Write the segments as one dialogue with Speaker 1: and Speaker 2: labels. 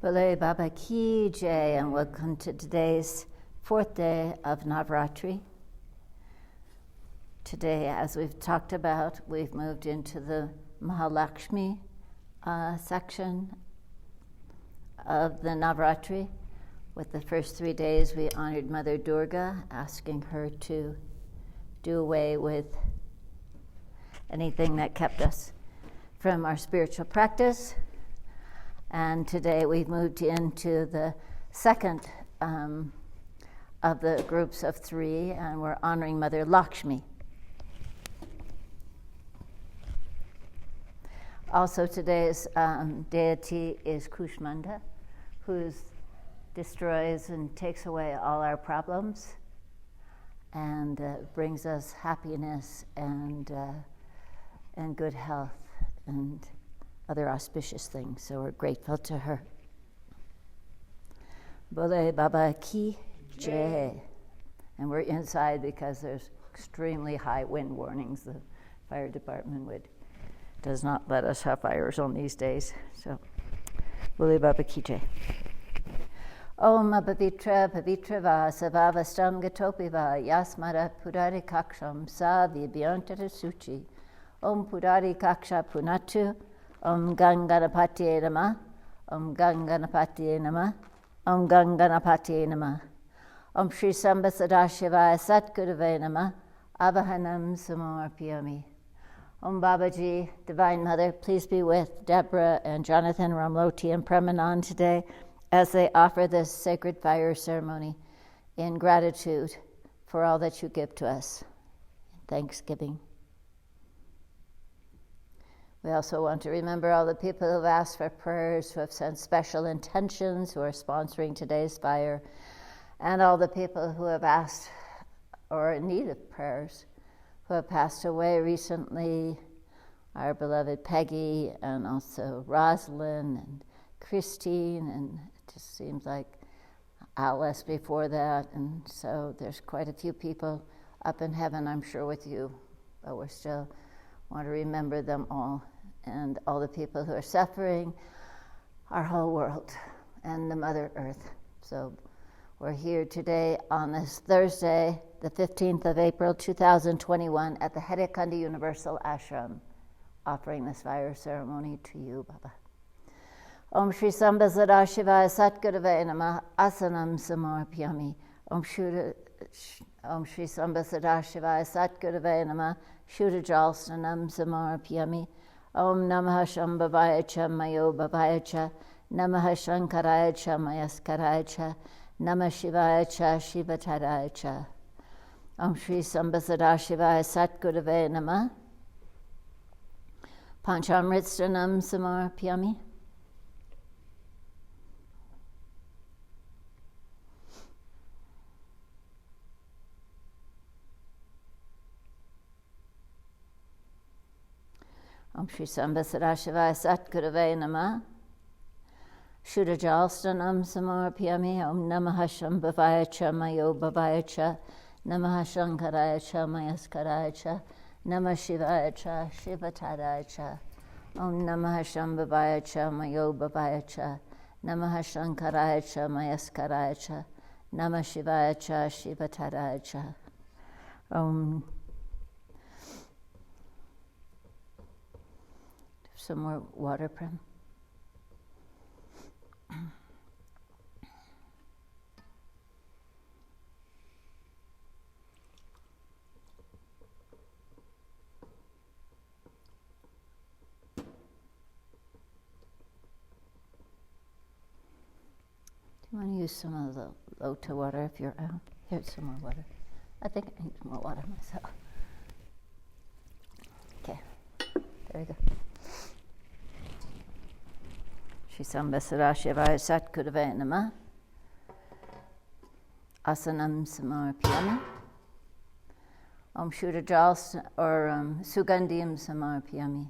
Speaker 1: Bole Baba Ki Jai, and welcome to today's fourth day of Navratri. Today, as we've talked about, we've moved into the Mahalakshmi section of the Navratri. With the first 3 days, we honored Mother Durga, asking her to do away with anything that kept us from our spiritual practice. And today we've moved into the second of the groups of 3, and we're honoring Mother Lakshmi. Also today's deity is Kushmanda, who destroys and takes away all our problems and brings us happiness and good health and other auspicious things, so we're grateful to her. Bole Baba Ki Jai. And we're inside because there's extremely high wind warnings. The fire department does not let us have fires on these days. So, Bole Baba Ki Jai. Om Abhavitra Pavitra Va Savavastam Gatopi Va Yasmara Purari Kaksham Sa Vibhyantara Suchi. Om Purari Kaksha Punatu. Om Ganganapati Nama, Om Ganganapati Nama, Om Ganganapati Nama, Om Shri Samba Sadashivaya Satgurave Nama, Avahanam Samorpyami. Om Babaji, Divine Mother, please be with Deborah and Jonathan Ramloti and Premanand today as they offer this sacred fire ceremony in gratitude for all that you give to us. Thanksgiving. We also want to remember all the people who have asked for prayers, who have sent special intentions, who are sponsoring today's fire, and all the people who have asked or are in need of prayers, who have passed away recently, our beloved Peggy, and also Rosalind and Christine, and it just seems like Alice before that, and so there's quite a few people up in heaven, I'm sure, with you, but we still want to remember them all, and all the people who are suffering, our whole world, and the Mother Earth. So we're here today on this Thursday, the 15th of April, 2021, at the Hedekandi Universal Ashram, offering this fire ceremony to you, Baba. Om Shri Samba Sadashivaya Satgurave Namah Asanam Samorpyami. Om Shri Samba Sadashivaya Satgurave Namah Shuddha Jalstanam Samorpyami. Om Namah Shambhavaya Cha Mayo Bhavaya Cha. Namah Shankaraya Cha Mayaskaraya Cha. Namah Shivaya Cha Shivatadaya Cha. Om Shri Samba Sadashivaya Satgurave Namah Panchamritstanam Samorpyami. Om Shri Samba Sadashivaya Satgurave Namah Shuddha Jalstanam Samorpyami. Om Namah Shambhavaya Cha Mayo Bhavaya Cha. Namah Shankaraya Cha Mayaskaraya Cha. Namah Shivaya Cha Shivatadaya Cha. Om Namah Shambhavaya Cha Mayo Bhavaya Cha. Namah Shankaraya Cha Mayaskaraya Cha. Namah Shivaya Cha Shivatadaya Cha. Om. Some more water, Prem. Do you want to use some of the Lota water if you're out? Here's some more water. I think I need more water myself. Okay, there we go. Shri Samba Sadashivaya Satgurave Namah Asanam Samarpyami. Om Shuddha Jalstanam or Sugandhim Samarpyami.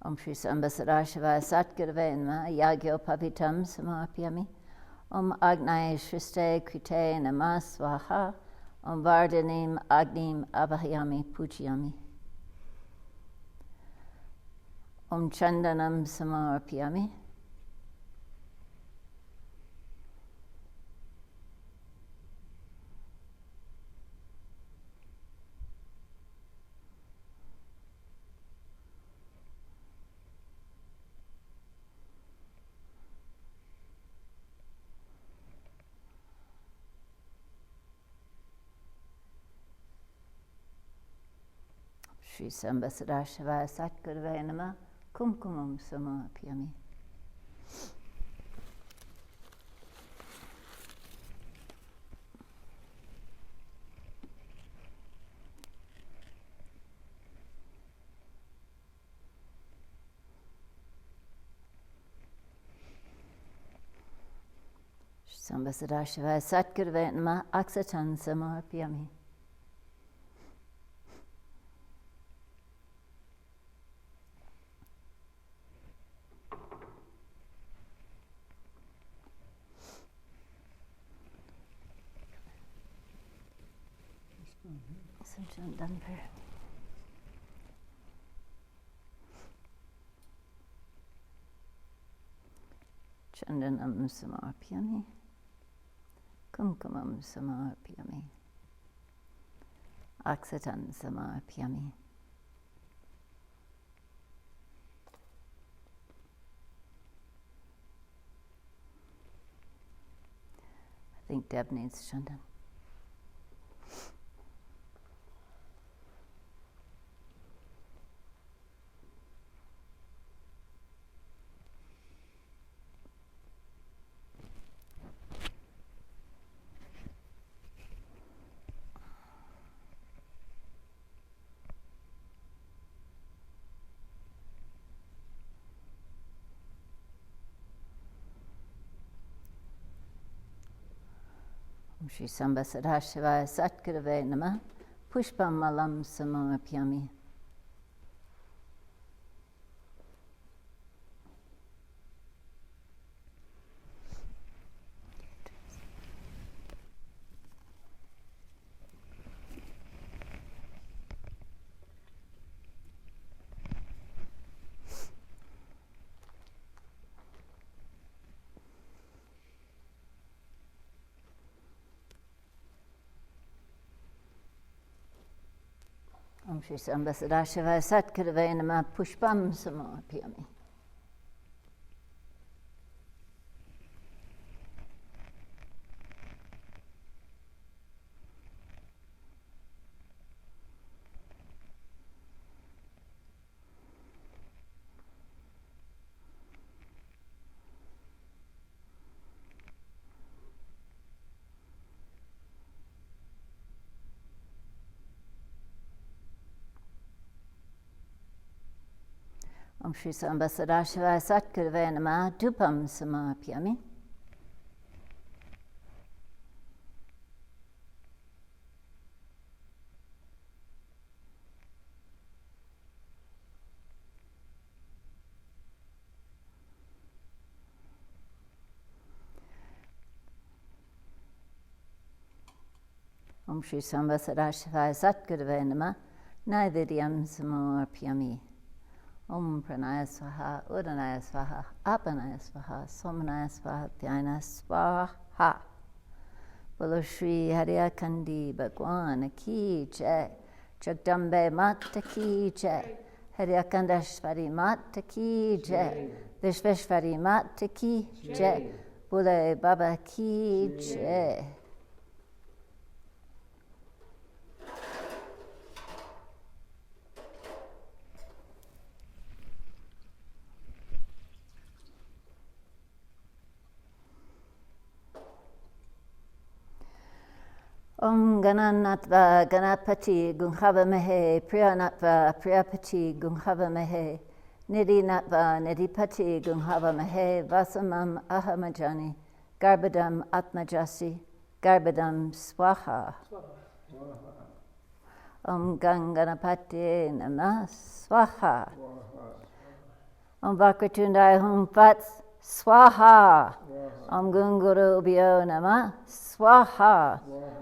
Speaker 1: Om Shri Samba Sadashivaya Satgurave Namah Yagyo Pavitam Samarpyami. Om Agnaya Shriste Krite Namah Swaha. Om Vardanim Agnim Abhayami Pujyami. Om Chandanam Samarpyami. Shri Sambasadashivaya Satgurave Namah Kumkumam Samarpyami. Shri Sambasadashivaya Satgurave Namah Aksatan Samarpyami. Chandanam Samarpyami. Kumkumam Samarpyami. Aksatan Samarpyami. I think Deb needs Chandan. Shri Sambasadashivaya Satgurave Namah Pushpam Malam Samarpyami. Om Shri Sambasadashivaya Satgurave Namah Pushpam Samarpyami. Om Shri Sambasadashivaya Satgurave Namah Dupam Samarpyami. Om Shri Sambasadashivaya Satgurave Namah Naivedyam Samarpyami. Om Pranaya Swaha, Udanaya Swaha, Apanaya Swaha, Somanaya Swaha, Dhyana Swaha. Bolo Shri Hariya Kandi Bhagwan Ki Jai, Jagdambe Mata Ki Jai, Hariya Kandashvari Mata Ki Jai, Vishveshvari Mata Ki Jai, Bole Baba Ki Jai. Om Gananatva Ganapati Gunghavamehe Priyanatva Priyapati Gunghavamehe Nidinatva Nidipati Gunghavamehe Vasamam Ahamajani Garbadam Atmajasi Garbadam Swaha. Om Ganganapati Namah Swaha. Om Vakratundaya Hum Fats Swaha. Om Gungurubhyo Namah Swaha.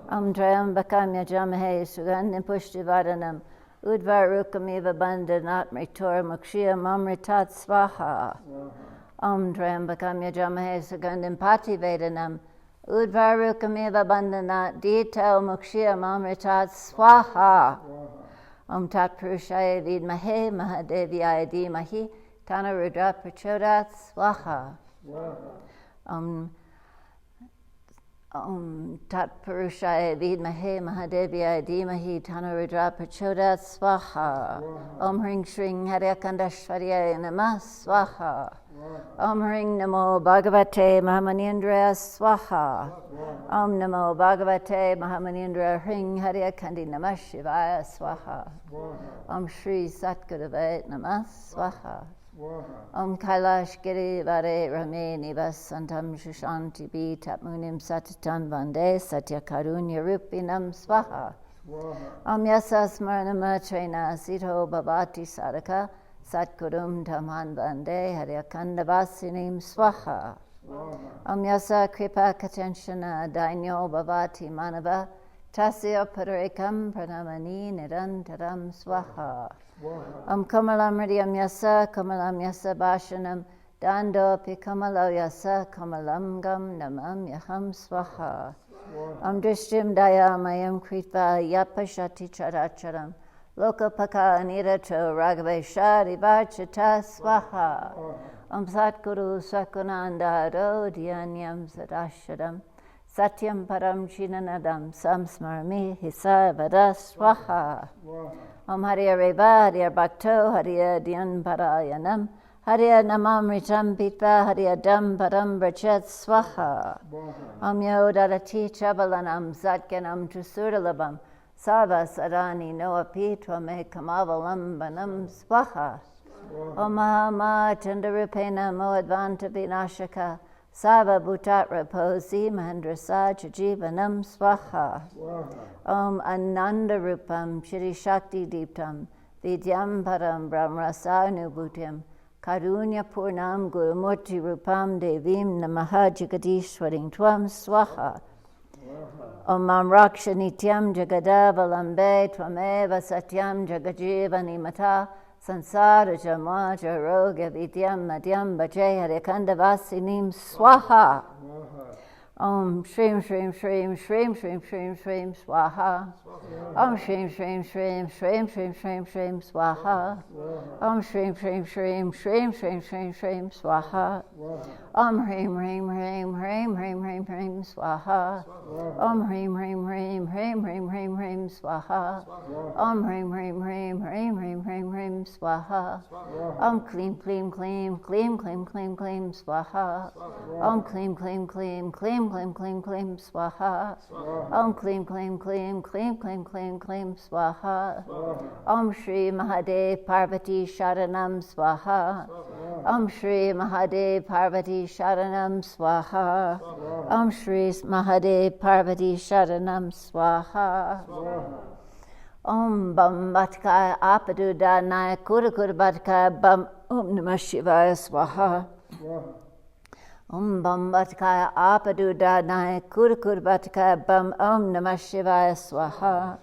Speaker 1: Om Trayambakam Yajamahe Sugandhim Pushtivardhanam Udvarukamiva Bandhanat Mritor Mukshiyam Amritat Swaha. Om Trayambakam Yajamahe Sugandhim Pativedanam Udvarukamiva Bandhanat Dito Mukshiyam Amritat Swaha. Om Tat Purushaya Vidmahe Mahadevyaya Dhimahi Tana Rudra Prachodat Swaha. Om Tat Purushaya Vidmahe Mahadevyaya Dhimahi Tana Rudra Prachodat Swaha. Om Hring Shring Haryakandashvarya Namah Swaha. Om Hring Namo Bhagavate Mahamanindra Swaha. Om Namo Bhagavate Mahamanindra Hring Haryakandi Namah Shivaya Swaha. Om Shri Satgurave Namah Swaha. Om Kailash Giri Vare Rame Nivasantam Shushanti Bi Tapmunim Satatam Vande Satya Karunya Rupinam Swaha. Om Yasas Marnamatrena Sito Bhavati Sadaka Satkurum Taman Vande Haryakanda Vasinim Swaha. Om Yasa Kripa Katenshana Dainyo Bhavati Manava Tasya Padarikam Pranamani Nirantaram Swaha. Om Kamalam Hridayam Yasa Kamalam Yasa Bhashanam Dando Pi Kamalo Yasa Kamalam Gam Namam Yaham Swaha. Om Drishtim Dayamayam Kritva Yapashati Characharam Lokapaka Anirato Raghavesha Rivachata Swaha. Om Satguru Sakunanda Dhyanyam Sadashadam Satyam Param Chinanadam Samsmarmi Hisavada Swaha. Om Hariya Reva Hariya Bhakto Hariya Dhyan Parayanam Hariya Namamritam Pitva Hariya Dam Param Brachet Swaha. Om Yodarati Chavalanam Satganam Trusurdalabam Sarva Sarani Noapi Tvame Kamavalam Banam Swaha. Om Mahama Chandarupena Moadvanta Vinashaka Sarva Bhutat Raposi Mahendrasa Chajivanam Swaha. Om Ananda Rupam Shri Shakti Deeptam Vidyam Param Brahmrasa Nubhutyam Karunya Purnam Gurumurti Rupam Devim Namaha Jagadishwaring Tvam Swaha. Om Mam Raksha Nityam Jagadavalambe Tvameva Satyam Jagajivani Mata Sansara Jama Jaroga Vidyam Madhyam Bhaje Haryakanda Vasinim Swaha. Om Shrim Shrim Shrim Shrim Shrim Shrim Shrim Swaha. Om Shrim Shrim Shrim Shrim Shrim Shrim Shrim Swaha. Om Shrim Shrim Shrim Shrim Shrim Shrim Shrim Swaha. Om Hrim Hrim Hrim Hrim Hrim Hrim Hrim Swaha. Om Hrim Hrim Hrim Hrim Hrim Hrim Hrim Swaha. Om Hrim Hrim Hrim Hrim Hrim Hrim Hrim Swaha. Om Klim Klim Klim Klim Klim Klim Klim Swaha. Om Klim Klim Klim Klim Klim Klim Klim Swaha. Om Klim Klim Klim Klim Klim Klim Klim Swaha. Om Shri Mahadev Parvati Sharanam Swaha. Om Shri Mahadev Parvati Sharanam Swaha. Om Shri Mahadev Parvati Sharanam Swaha. Om Bam Batkaya Apadu Danaya Kurakura Batkaya Bam Om Namah Shivaya Swaha. Om Bam Batkaya Apadu Danaya Kurakura Batkaya Bam Om Namah Shivaya Swaha.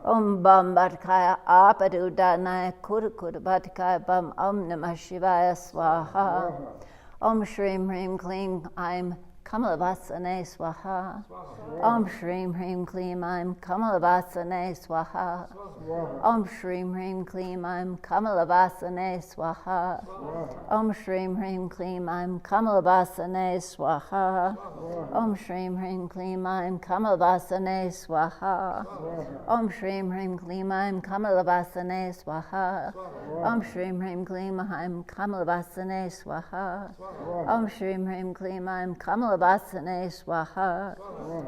Speaker 1: Om Bam Batkaya Apadu Danaya Kurakura Batkaya Bam Om Namah Shivaya Swaha. Om Shrim Hrim Klim I'm Kamalavasane Swaha. Om Shrim Hrim Klim I'm Kamalavasane Swaha. Om Shrim Hrim Klim I'm Kamalavasane Swaha. Om Shrim Hrim Klim I'm Kamalavasane Swaha. Om Shrim Hrim Klim I'm Kamalavasane Swaha. Om Shrim Hrim Klim I'm Kamalavasane Swaha. Om Shrim Hrim Klim I'm Kamalavasane Swaha. Om Shrim Hrim Klim I'm Kamalavasane Swaha.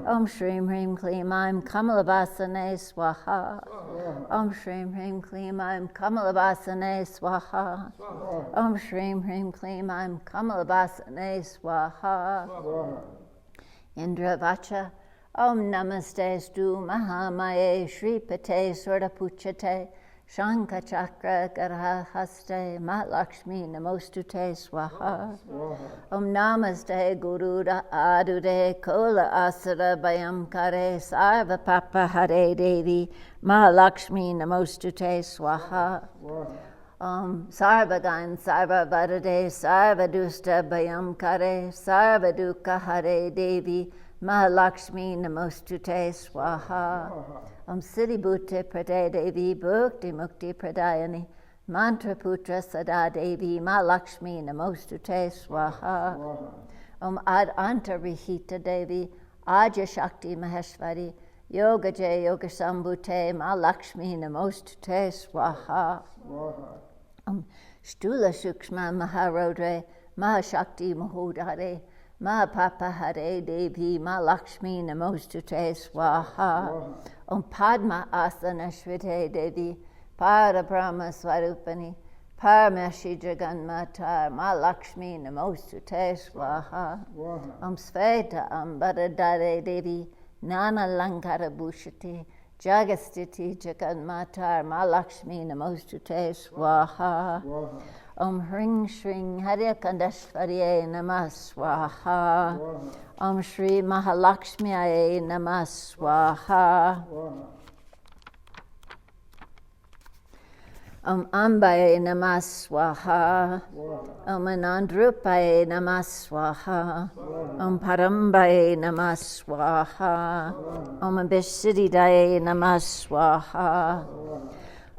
Speaker 1: Om Shrim Hrim Klim I'm Kamalavasane Swaha. Om Shrim Hrim Klim I'm Kamalavasane Swaha. Om Shrim Hrim Klim I'm Kamalavasane Swaha. Indra Vacha Om Namaste Stu Mahamaye Shripate Sordapuchate Shankha Chakra Garha Haste Mahalakshmi Namostute Swaha. Om Namaste Guru Adure Kola Asara Bayam Kare Sarva Papa Hare Devi Mahalakshmi Namostute Swaha. Om Sarvagan Sarva Varade Sarva Dusta Bayam Kare Sarva Dukha Hare Devi Mahalakshmi Namostute Swaha. Om Siddhi Bhute Prade Devi Bhukti Mukti Pradayani Mantra Putra Sada Devi Mahalakshmi Namostute Swaha. Om Ad Anta Rihita Devi Aja Shakti Maheshwari Yoga Jay Yoga Sambhute Mahalakshmi Namostute Swaha. Om Shtula Shukshma Maharodre Mahashakti Mahodare Mahapapa Hare Devi Mahalakshmi Namostute Swaha. Om Padma Asana Shrite Devi Para Brahma Swarupani Paramashi Jaganmatar Mahalakshmi Namostute Swaha. Om Sveta Ambaradare Devi Nana Lankara Bhushati Jagastiti Jaganmatar Mahalakshmi Namostute Swaha. Om Hring Shring Hare Kandashvarye Namah Swaha. Om Shri Mahalakshmiye Namah Swaha. Om Ambaye Namah Swaha. Om Anandrupaye Namah Swaha. Om Parambaye Namah Swaha. Om Abhisiddhaye Namah Swaha.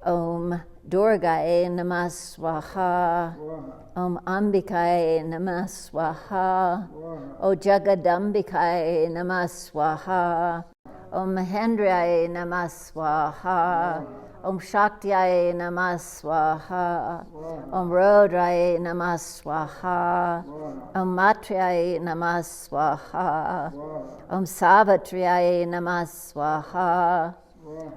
Speaker 1: Om Durgaye Namah Swaha. Om Ambikaye Namah Swaha. O Jagadambikaye Namah Swaha. Om Mahendraye Namah Swaha. Om Shaktiye Namah Swaha. Om Rodraye Namah Swaha. Om Matriyaye Namah Swaha. Om Savatriyaye Namah Swaha.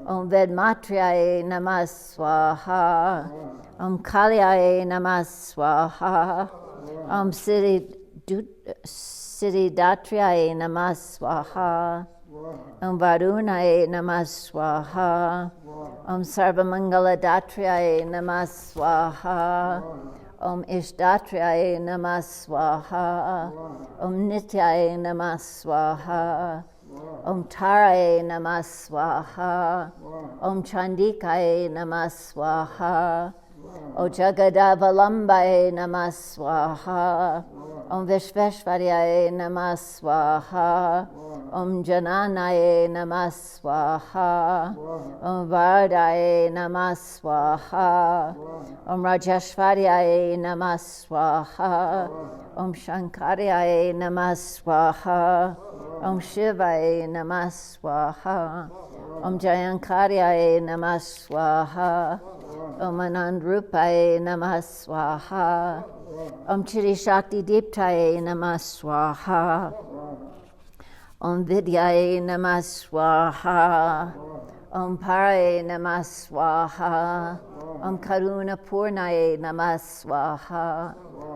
Speaker 1: Om Vedmatriyaye Namah Swaha. Om Kalyaye Namah Swaha. Om Siddhidatriyaye Namah Swaha. Om Varunaye Namah Swaha. Om Sarvamangala-datriyaye Namah Swaha. Om Ishdatriyaye Namah Swaha. Om Nityaye Namah Swaha. Om Taraye Namah Swaha. Om Chandikaye Namah Swaha. O Jagadavalambhaye Namah Swaha. Om Vishveshvaryaye Namah Swaha. Om Jananaye Namah Swaha. Om Vardaye Namah Swaha. Om Rajeshvaryaye Namah Swaha. Om Shankaryaye Namah Swaha. Om Shivaye Namah Swaha. Om Jayankaryaye Namah Swaha. Om Anandrupaye Namah Swaha. Om Chiri Shakti Diptaye Namah Swaha. Om Vidyaye Namah Swaha. Om Paraye Namah Swaha. Om Karuna Purnaye Namah Swaha.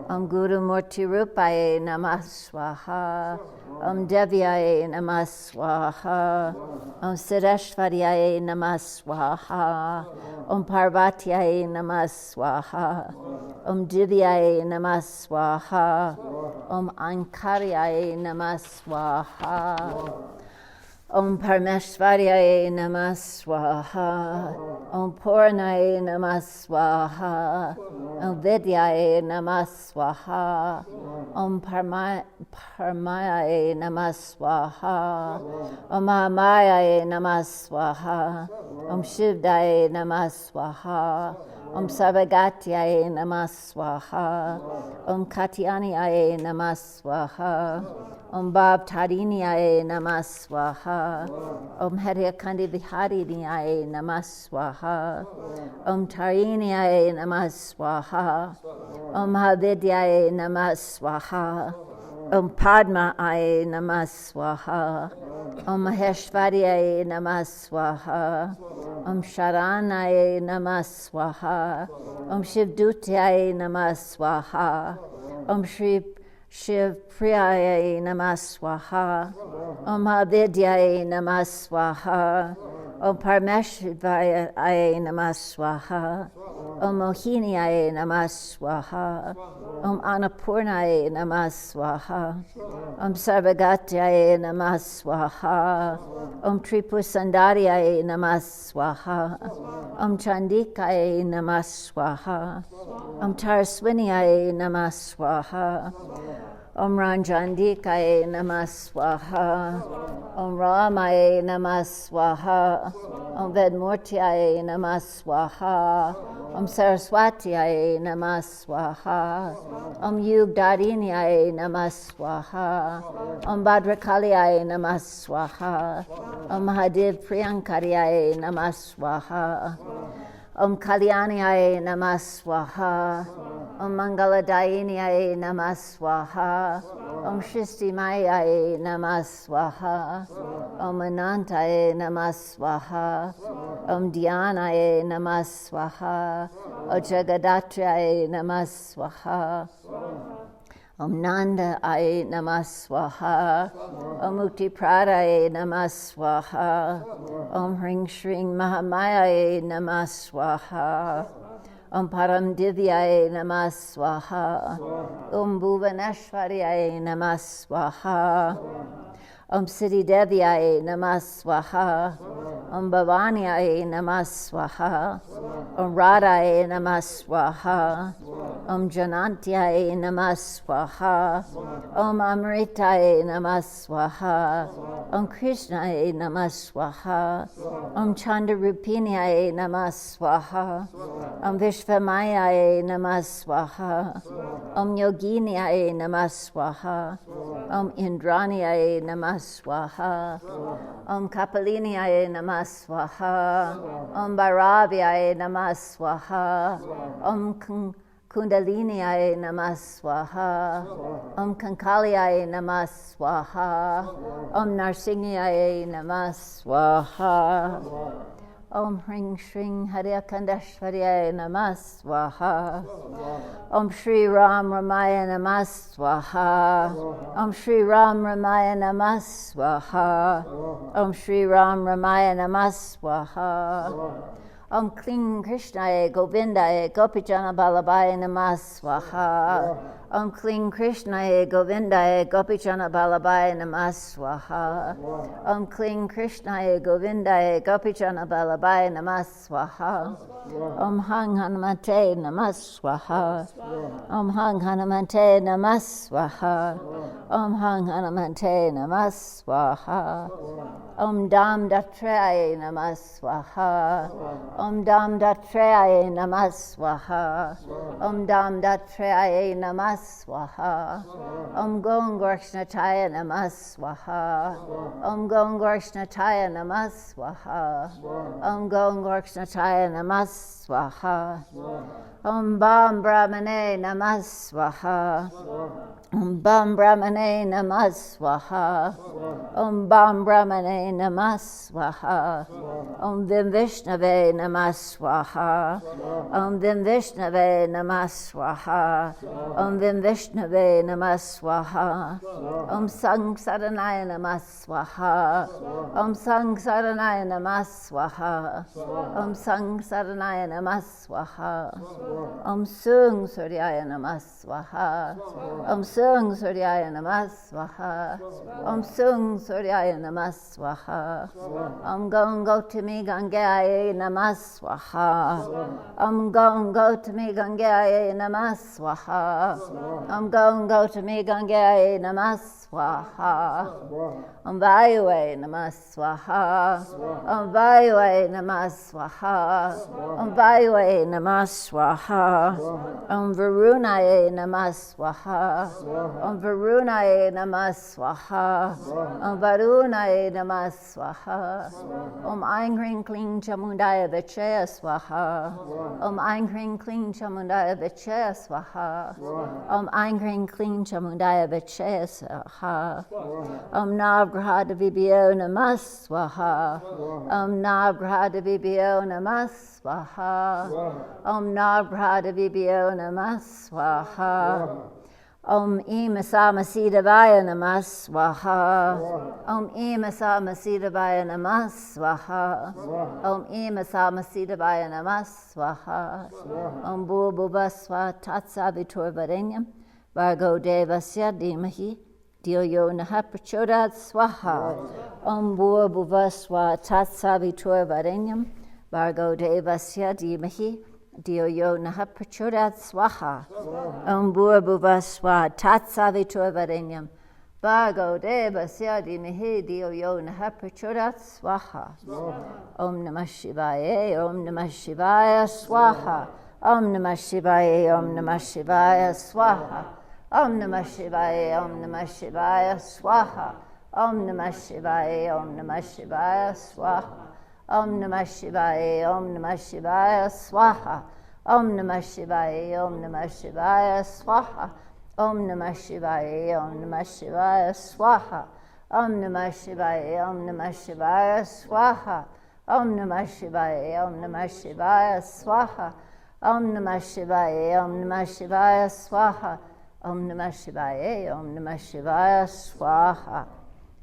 Speaker 1: Om Guru Murti Rupaye Namah Swaha. Om Devyaye Namah Swaha. Om Siddheshwaryaye Namah Swaha. Om Parvatyaye Namah Swaha. Om Divyaye Namah Swaha. Om Ankaryaye Namah Swaha. Om Parameshwaryaye Namah Swaha. Om Purnaye Namah Swaha. Om Vidyaye Namah Swaha. Om Paramayaye Namah Swaha. Om Mahamayaye Namah Swaha. Om Shivdaye Namah Swaha. Om Sarvagatyaye Namah Swaha. Om Katyaniyaye Namah Swaha. Om Bhavtarinyaye Namah Swaha. Om Hariakandi Vihariniyaye Namah Swaha. Om Tarinyaye Namah Swaha. Om Mahavidyaye Namah Swaha. Om Padmaaye Namah Swaha. Om Maheshwaryaye Namah Swaha. Om Sharanaye Namah Swaha. Om Shivdutyaye Namah Swaha. Om Shri Shiv Priyaye Namah Swaha. Om Avidyaye Namah Swaha. Om Parameshvaraye Namah Swaha. Om Mohiniyaye Namah Swaha. Om Annapurnaye Namah Swaha. Om Sarvagataye Namah Swaha. Om Tripusandariyaye Namah Swaha. Om Chandikaye Namah Swaha. Om Taraswiniyaye Namah Swaha. Om Ranjandikaye Namah Swaha. Om Ramaye Namah Swaha. Om Vedmurtiyaye Namah Swaha. Om Saraswatiyaye Namah Swaha. Om Yugdhariniyaye Namah Swaha. Om Bhadrakaliyaye Namah Swaha. Om Mahadev Priyankariyaye Namah Swaha. Om Kalyaniyaye Namah Swaha. Om Mangaladayiniyaye Namah Swaha. Om Shristimayaye Namah Swaha. Om Anantaye Namah Swaha. Om Dhyanaye Namah Swaha. Om Jagadatraye Namah Swaha. Om Nanda Aye Namah Swaha. Om Mukti Pradaye Namah Swaha. Om Hring Shring Mahamayaye Namah Swaha. Om Param Divyaye Namah Swaha. Om Bhuvaneshwariyaye Namah Swaha. Om Siddhi Devyaye Namah Swaha. Om Bhavaniyaye Namah Swaha. Om Radhaye Namah Swaha. Om Janantyaye Namah Swaha. Om Amritaye Namah Swaha. Om Krishnaye Namah Swaha. Om Chandarupiniyaye Namah Swaha. Om Vishvamayaye Namah Swaha. Om Yoginiyaye Namah Swaha. Om Indraniyaye Namah Swaha. Om Kapaliniyaye Namah Swaha. Om Bhairaviyaye Namah Swaha. Om Kundaliniyaye Namah Swaha. Om Kankaliyaye Namah Swaha. Om Narsingayaye Namah Swaha. Om Hring Shring Haryakandashvaryaye Namah Swaha. Om Shri Ram Ramaya Namah Swaha. Om Shri Ram Ramaya Namah Swaha. Om Shri Ram Ramaya Namah Swaha. Om Kling Krishnaye Govindaye Gopijana Balabaya Namah Swaha. Om Kling Krishnaye Govindaye Gopijana Balabaya Namah Swaha. Om Kling Krishnaye Govindaye Gopijana Balabaya Namah Swaha. Om Hang Hanumante Namah Swaha. Om Hang Hanumante Namah Swaha. Om Hang Hanumante Namah Swaha. Om Dam Datraye Namah Swaha. Om Dam Datraye Namah Swaha. Om Dam Datraye Namah Swaha. Om Gongorkshnataya Namah Swaha. Om Gongorkshnataya Namah Swaha. Om Gongorkshnataya Namah Swaha. Om Bam Brahmane Namah Swaha. Om Bam Brahmane Namah Swaha. Om Bam Brahmane Namah Swaha. Om Vim Vishnave Namah Swaha. Om Vim Vishnave Namah Swaha. Om Vim Vishnave Namah Swaha. Om Sang Saranaya Namah Swaha. Om Sang Saranaya Namah Swaha. Om Sang Saranaya Namah Swaha. Om Sung Suryaya Namah Swaha. Om Sung Suryaya Namah Swaha. Om Sung Suryaya Namah Swaha. Om Gong Gautami Gangaye Namah Swaha. Om Gong Gautami Gangaye Namah Swaha. Om Gong Gautami Gangaye Namah Swaha. Om Vayuve Namah Swaha. Om Vayuve Namah Swaha. Om Vayuve Namah Swaha. Om Varunaye Namah Swaha. Om Varunaye Namah Swaha. Om Varunaye Namah Swaha. Om Aing Hring Kling Chamundaya Vichaya Swaha. Om Aing Hring Kling Chamundaya Vichaya Swaha. Om Aing Hring Kling Chamundaya Vichaya Swaha. Om Navgrahada Vibhyo Namah Swaha. Om Navgrahada Vibhyo Namah Swaha. Om Navgrahada Vibhyo Namah Swaha. Om Imasamasitavaya Namah Swaha. Om Imasamasitavaya Namah Swaha. Om Imasamasitavaya Namah Swaha. Om Bhuvasva Tatsaviturvarenyam Bhargo Devasya Dhimahi Dhiyo Yo Naha Prachodayat Swaha. Om Bhuvasva Tatsaviturvarenyam Bhargo Devasya Dhimahi Dhiyo Yo Naha Prachodayat Swaha. Om Bhuvasva Tatsaviturvarenyam Bhargo Devasya Dhimahi Dhiyo Yo Naha Prachodayat Swaha. Om Namah Shivaya, Om Namah Shivaya Swaha. Om Namah Shivaya, Om Namah Shivaya Swaha. Om Namah Shivaya, Om Namah Shivaya Swaha. Om Namah Shivaya, Om Namah Shivaya Swaha. Om Namah Shivaya, Om Namah Shivaya Swaha. Om Namah Shivaya, Om Namah Shivaya Swaha. Om Namah Shivaya, Om Namah Shivaya Swaha. Om Namah Shivaya, Om Namah Shivaya Swaha. Om Namah Shivaya, Om Namah Shivaya Swaha. Om Namah Shivaya, Om Namah Shivaya Swaha. Om Namah Shivaya, Om Namah Shivaya Swaha.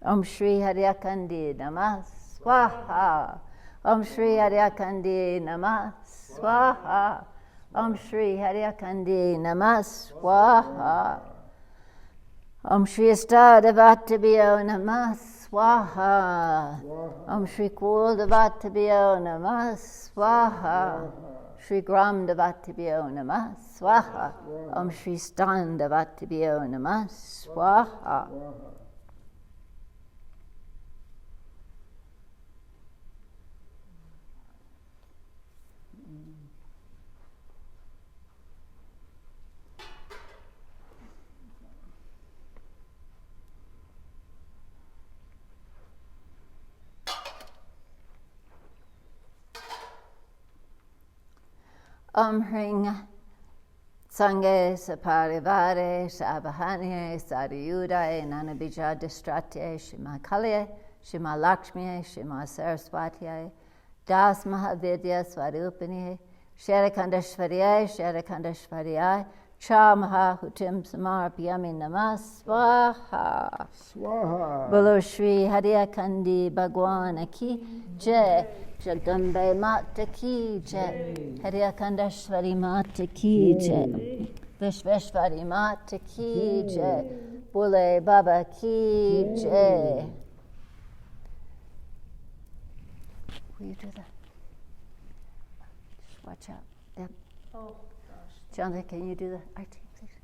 Speaker 1: Om Shri Haryakandi Namah Swaha. Om Shri Haryakandi Namah Swaha. Om Shri Haryakandi Namah Swaha. Om Shri Astadavatabhyo Namah Swaha. Om Shri Kuldevatabhyo Namah Swaha. Shri Gramdevatabhyo Namah Swaha. Om Shri Standavatabhyo Namah Swaha. Om Hring Sange Saparivare Sabahanye Sadhyudaye Nanabija Distratye Shima Kalye Shima Lakshmiye Shima Saraswatiye Das Mahavidya Swarupiniye Sharakandashvarye Sharakandashvarye Cha Mahahutim Samarpyami Namah Swaha.
Speaker 2: Swaha.
Speaker 1: Bolo Shri Haryakandi Bhagwan Ki Jai. Jagdambe Mata Ki Jai. Haryakandashvari Mata Ki Jai. Vishveshvari Mata Ki Jai. Bole Baba Ki Jai. Will you do that? Just watch out. Yep.
Speaker 3: Oh, gosh.
Speaker 1: Jonathan, can you do the arti, please?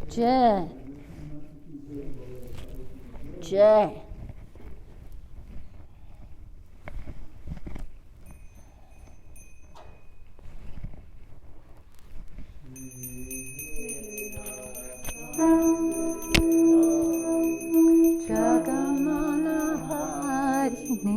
Speaker 1: Jai. Jai. Jagamana Harini.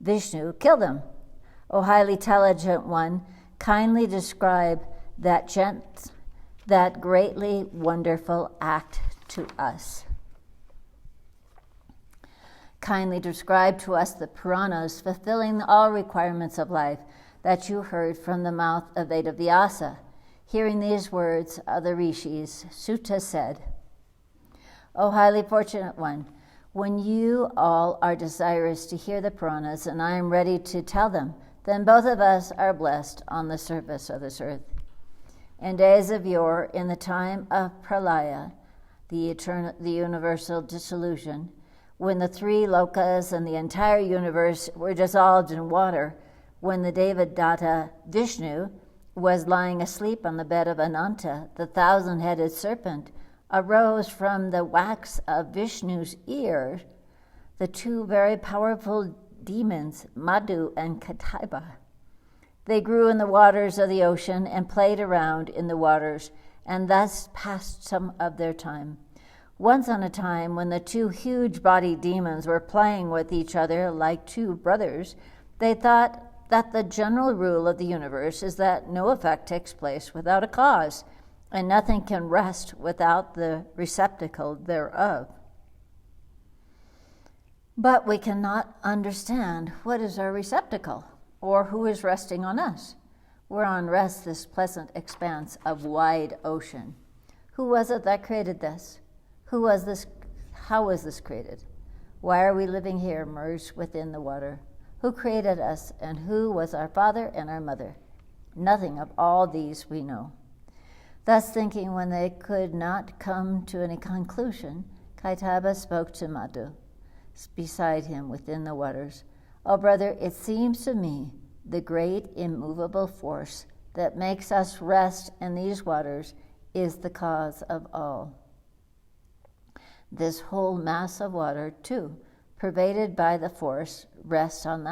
Speaker 1: Vishnu, kill them. O highly intelligent one, kindly describe that greatly wonderful act to us. Kindly describe to us the Puranas fulfilling all requirements of life that you heard from the mouth of Vedavyasa. Hearing these words of the rishis, Sutta said, O highly fortunate one, when you all are desirous to hear the Puranas and I am ready to tell them, then both of us are blessed on the surface of this earth. In days of yore, in the time of Pralaya, the universal dissolution, when the three lokas and the entire universe were dissolved in water, when the Devadatta Vishnu was lying asleep on the bed of Ananta, the thousand-headed serpent, arose from the wax of Vishnu's ear the two very powerful demons, Madhu and Kaitabha. They grew in the waters of the ocean and played around in the waters, and thus passed some of their time. Once on a time, when the two huge-bodied demons were playing with each other like two brothers, they thought that the general rule of the universe is that no effect takes place without a cause, and nothing can rest without the receptacle thereof. But we cannot understand what is our receptacle, or who is resting on us. Whereon rests this pleasant expanse of wide ocean. Who was it that created this? Who was this? How was this created? Why are we living here merged within the water? Who created us, and who was our father and our mother? Nothing of all these we know. Thus thinking, when they could not come to any conclusion, Kaitabha spoke to Madhu, beside him within the waters. O brother, it seems to me the great immovable force that makes us rest in these waters is the cause of all. This whole mass of water, too, pervaded by the force, rests on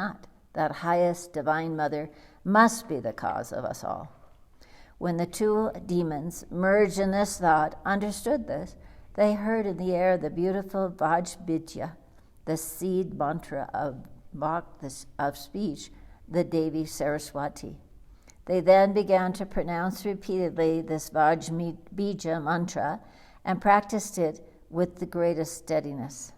Speaker 1: that highest divine mother must be the cause of us all. When the two demons, merged in this thought, understood this, they heard in the air the beautiful Vajbidya, the seed mantra of speech, the Devi Saraswati. They then began to pronounce repeatedly this Vajbija mantra and practiced it with the greatest steadiness.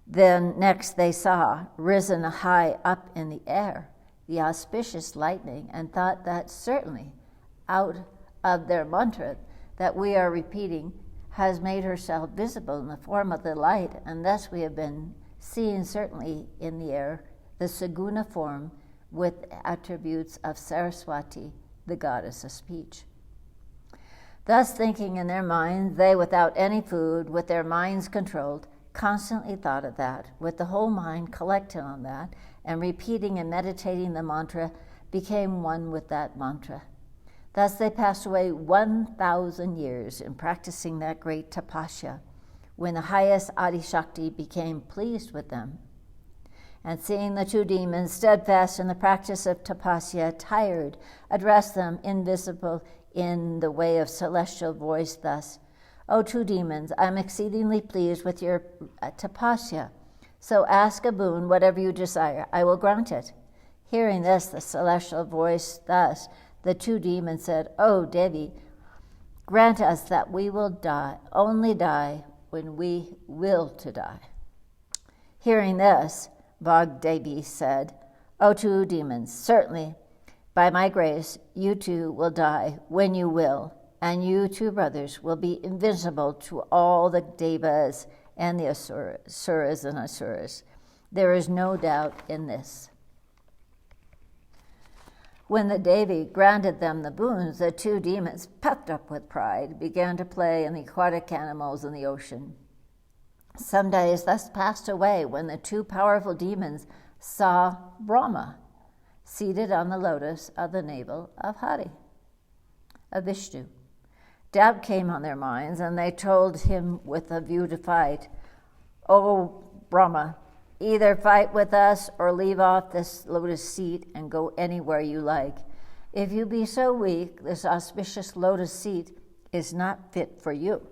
Speaker 1: Then next they saw, risen high up in the air, the auspicious lightning, and thought that certainly out of their mantra that we are repeating has made herself visible in the form of the light, and thus we have been seeing certainly in the air the Saguna form with attributes of Saraswati, the goddess of speech. Thus thinking in their minds, they, without any food, with their minds controlled, constantly thought of that, with the whole mind collected on that, and repeating and meditating the mantra, became one with that mantra. Thus they passed away 1,000 years in practicing that great tapasya, when the highest Adi-Shakti became pleased with them. And seeing the two demons steadfast in the practice of tapasya, tired, addressed them invisible in the way of celestial voice thus, O two demons, I am exceedingly pleased with your tapasya. So ask a boon, whatever you desire, I will grant it. Hearing this, the celestial voice thus, the two demons said, O Devi, grant us that we will die, only die when we will to die. Hearing this, Devi said, O two demons, certainly by my grace you two will die when you will, and you two brothers will be invisible to all the devas and the asuras and asuras. There is no doubt in this. When the Devi granted them the boons, the two demons, puffed up with pride, began to play in the aquatic animals in the ocean. Some days thus passed away when the two powerful demons saw Brahma seated on the lotus of the navel of Hari, of Vishnu. Doubt came on their minds, and they told him with a view to fight, O Brahma, either fight with us or leave off this lotus seat and go anywhere you like. If you be so weak, this auspicious lotus seat is not fit for you.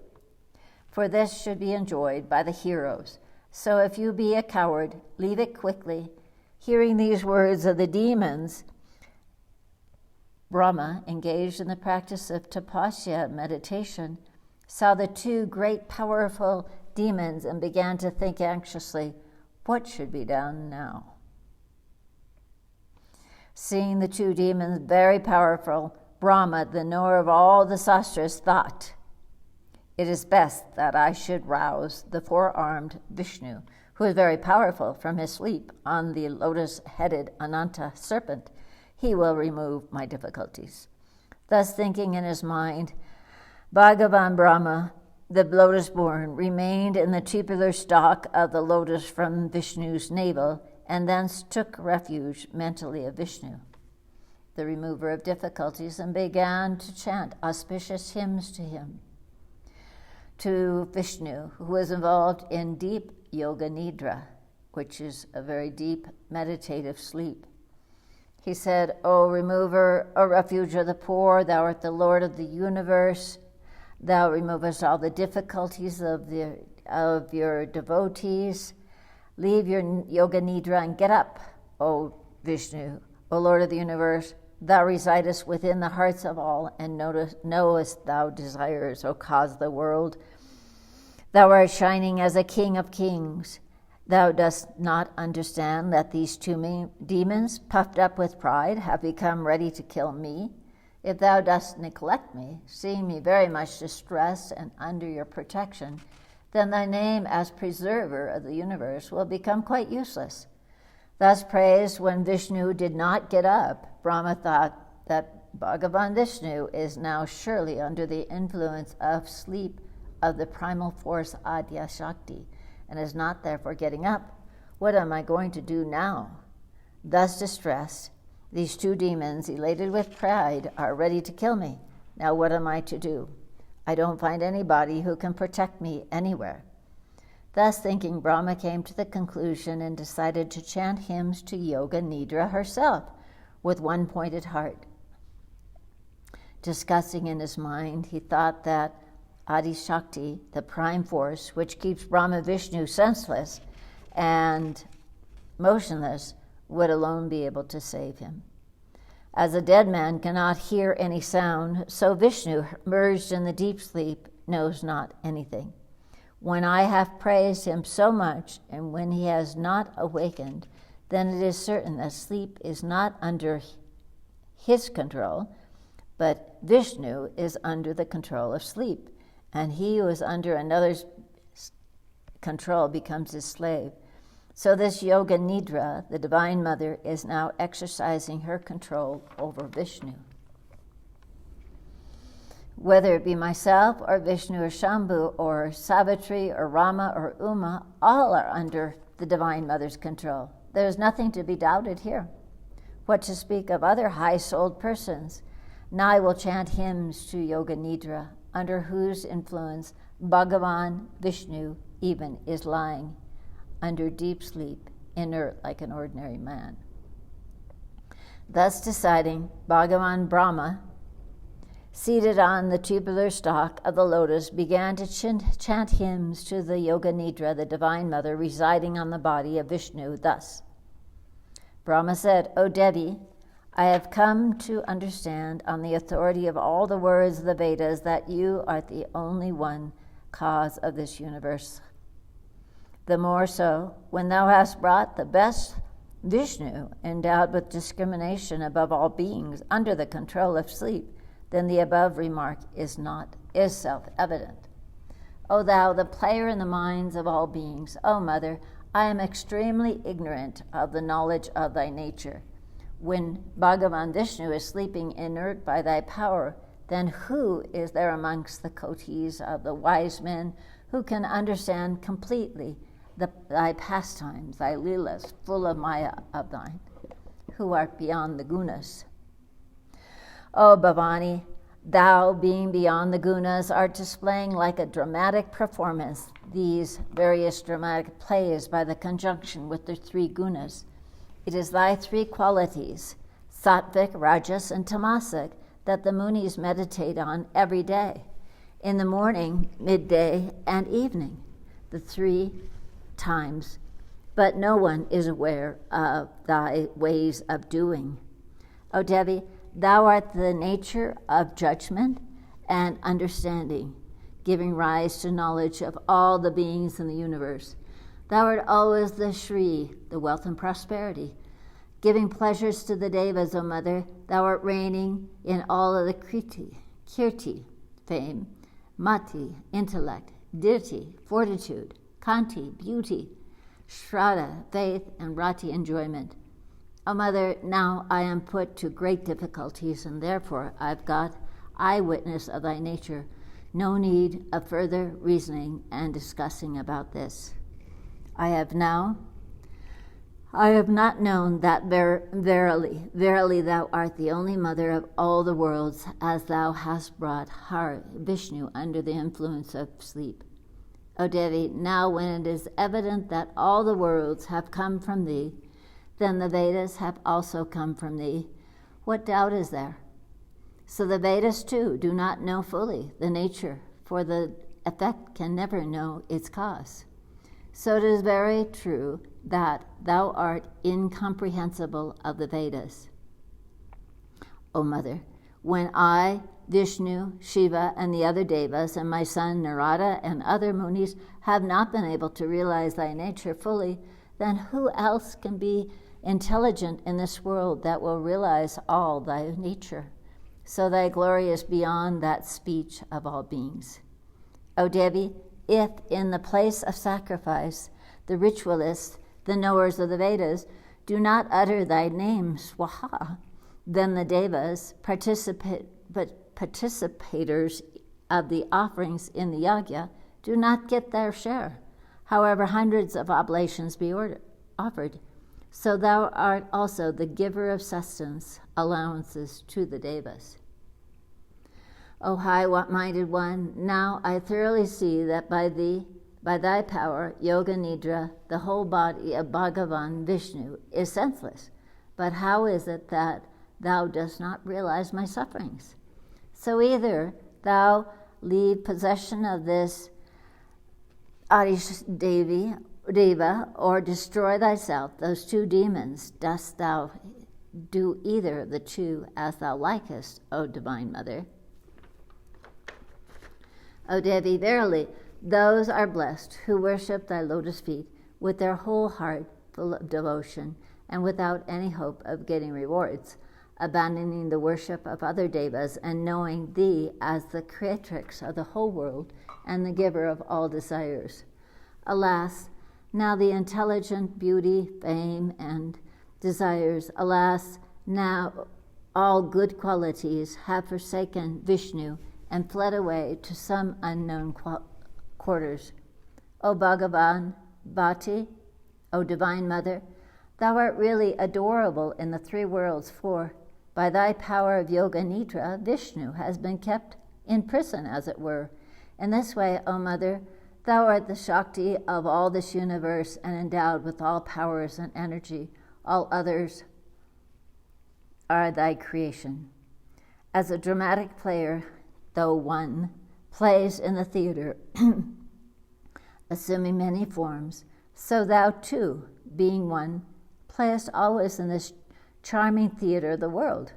Speaker 1: For this should be enjoyed by the heroes. So if you be a coward, leave it quickly." Hearing these words of the demons, Brahma, engaged in the practice of tapasya meditation, saw the two great powerful demons and began to think anxiously, "What should be done now?" Seeing the two demons very powerful, Brahma, the knower of all the sastras, thought, "It is best that I should rouse the four-armed Vishnu, who is very powerful, from his sleep on the lotus-headed Ananta serpent. He will remove my difficulties." Thus thinking in his mind, Bhagavan Brahma, the lotus-born, remained in the tubular stalk of the lotus from Vishnu's navel, and thence took refuge mentally of Vishnu, the remover of difficulties, and began to chant auspicious hymns to him, to Vishnu, who was involved in deep yoga nidra, which is a very deep meditative sleep. He said, "O remover, O refuge of the poor, thou art the Lord of the universe. Thou removest all the difficulties of your devotees. Leave your yoga nidra and get up, O Vishnu, O Lord of the universe. Thou residest within the hearts of all, and knowest thou desires, O cause of the world. Thou art shining as a king of kings. Thou dost not understand that these two demons, puffed up with pride, have become ready to kill me. If thou dost neglect me, seeing me very much distressed and under your protection, then thy name as preserver of the universe will become quite useless." Thus praised, when Vishnu did not get up, Brahma thought that Bhagavan Vishnu is now surely under the influence of sleep of the primal force Adya Shakti, and is not therefore getting up. "What am I going to do now?" Thus distressed, these two demons, elated with pride, are ready to kill me. Now what am I to do? I don't find anybody who can protect me anywhere. Thus thinking, Brahma came to the conclusion and decided to chant hymns to Yoga Nidra herself with one pointed heart. Discussing in his mind, he thought that Adi Shakti, the prime force, which keeps Brahma Vishnu senseless and motionless, would alone be able to save him. As a dead man cannot hear any sound, so Vishnu, merged in the deep sleep, knows not anything. When I have praised him so much, and when he has not awakened, then it is certain that sleep is not under his control, but Vishnu is under the control of sleep, and he who is under another's control becomes his slave. So this Yoga Nidra, the Divine Mother, is now exercising her control over Vishnu. Whether it be myself or Vishnu or Shambhu or Savitri or Rama or Uma, all are under the Divine Mother's control. There is nothing to be doubted here. What to speak of other high-souled persons? Now I will chant hymns to Yoga Nidra, under whose influence Bhagavan Vishnu even is lying under deep sleep, inert like an ordinary man. Thus deciding, Bhagavan Brahma, seated on the tubular stalk of the lotus, began to chant hymns to the Yoga Nidra, the Divine Mother, residing on the body of Vishnu, thus. Brahma said, "O Devi, I have come to understand on the authority of all the words of the Vedas that you are the only one cause of this universe. The more so, when thou hast brought the best Vishnu, endowed with discrimination above all beings, under the control of sleep, then the above remark is self-evident. O thou, the player in the minds of all beings, O Mother, I am extremely ignorant of the knowledge of thy nature. When Bhagavan Vishnu is sleeping inert by thy power, then who is there amongst the kotis of the wise men who can understand completely thy pastimes, thy leelas, full of maya of thine, who art beyond the gunas? O Bhavani, thou, being beyond the gunas, art displaying like a dramatic performance these various dramatic plays by the conjunction with the three gunas. It is thy three qualities, sattvic, rajas, and tamasic, that the munis meditate on every day, in the morning, midday, and evening. The three times, but no one is aware of thy ways of doing. O Devi, thou art the nature of judgment and understanding, giving rise to knowledge of all the beings in the universe. Thou art always the Shri, the wealth and prosperity, giving pleasures to the Devas, O Mother. Thou art reigning in all of the Kirti, fame, Mati, intellect, Dirti, fortitude, Kanti, beauty, Shraddha, faith, and Rati, enjoyment. O Mother, now I am put to great difficulties, and therefore I've got eyewitness of thy nature. No need of further reasoning and discussing about this. I have not known that verily thou art the only mother of all the worlds, as thou hast brought Vishnu under the influence of sleep. O Devi, now when it is evident that all the worlds have come from thee, then the Vedas have also come from thee. What doubt is there? So the Vedas too do not know fully the nature, for the effect can never know its cause. So it is very true that thou art incomprehensible of the Vedas. O Mother, when I, Vishnu, Shiva, and the other Devas, and my son Narada and other Munis have not been able to realize thy nature fully, then who else can be intelligent in this world that will realize all thy nature? So thy glory is beyond that speech of all beings. O Devi, if in the place of sacrifice the ritualists, the knowers of the Vedas, do not utter thy name, Swaha, then the Devas, participators of the offerings in the yajna, do not get their share, however hundreds of oblations be offered. So thou art also the giver of sustenance, allowances to the Devas. O high-minded one, now I thoroughly see that by thy power, Yoga Nidra, the whole body of Bhagavan Vishnu, is senseless. But how is it that thou dost not realize my sufferings? So either thou leave possession of this Deva, or destroy thyself, those two demons. Dost thou do either of the two as thou likest, O Divine Mother? O Devi, verily, those are blessed who worship thy lotus feet with their whole heart full of devotion and without any hope of getting rewards, abandoning the worship of other devas and knowing thee as the creatrix of the whole world and the giver of all desires. Alas, now the intelligent beauty, fame, and desires, alas, now all good qualities have forsaken Vishnu and fled away to some unknown quarters. O Bhagavan Bhati, O Divine Mother, thou art really adorable in the three worlds, for by thy power of Yoga Nidra, Vishnu has been kept in prison, as it were. In this way, O Mother, thou art the Shakti of all this universe and endowed with all powers and energy. All others are thy creation. As a dramatic player, though one plays in the theater, assuming many forms, so thou too, being one, playest always in this charming theater of the world,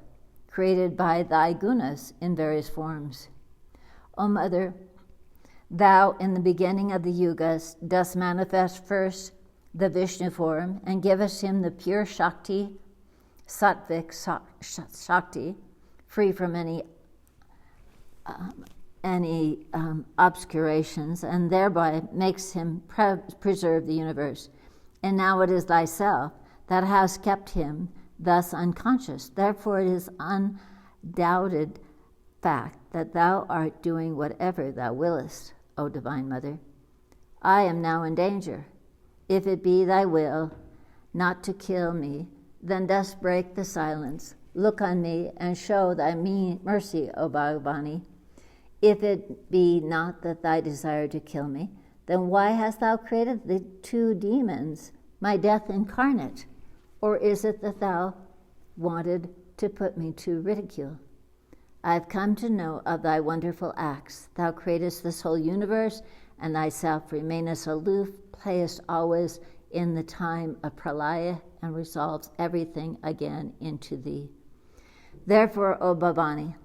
Speaker 1: created by thy gunas in various forms. O Mother, thou in the beginning of the yugas dost manifest first the Vishnu form and givest him the pure Shakti, Sattvic Shakti, free from any obscurations, and thereby makes him preserve the universe. And now it is thyself that has kept him thus unconscious. Therefore it is undoubted fact that thou art doing whatever thou willest, O Divine Mother. I am now in danger. If it be thy will not to kill me, then dost break the silence. Look on me and show thy mercy, O Bhagavani. If it be not that thy desire to kill me, then why hast thou created the two demons, my death incarnate? Or is it that thou wanted to put me to ridicule? I've come to know of thy wonderful acts. Thou createst this whole universe, and thyself remainest aloof, playest always in the time of pralaya, and resolves everything again into thee. Therefore, O Bhavani,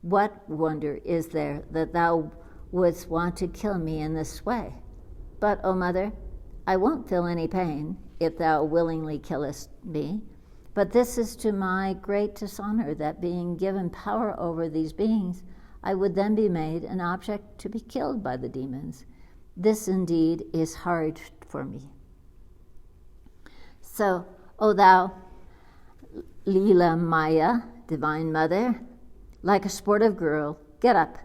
Speaker 1: what wonder is there that thou wouldst want to kill me in this way? But, O mother, I won't feel any pain if thou willingly killest me. But this is to my great dishonor, that being given power over these beings, I would then be made an object to be killed by the demons. This indeed is hard for me. So, O thou Leela Maya, Divine Mother, like a sportive girl, get up,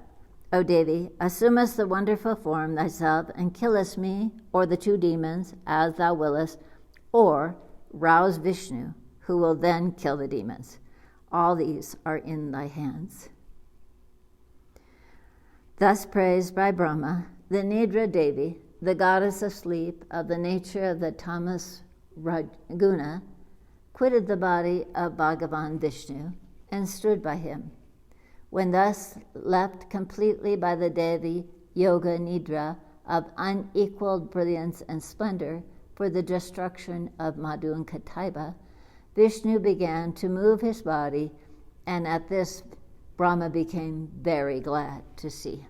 Speaker 1: O Devi, assumest the wonderful form thyself, and killest me, or the two demons, as thou willest, or rouse Vishnu, who will then kill the demons. All these are in thy hands. Thus praised by Brahma, the Nidra Devi, the goddess of sleep, of the nature of the tamas guna, quitted the body of Bhagavan Vishnu and stood by him. When thus left completely by the Devi Yoga Nidra of unequaled brilliance and splendor for the destruction of Madhu and Kaitabha, Vishnu began to move his body, and at this Brahma became very glad to see.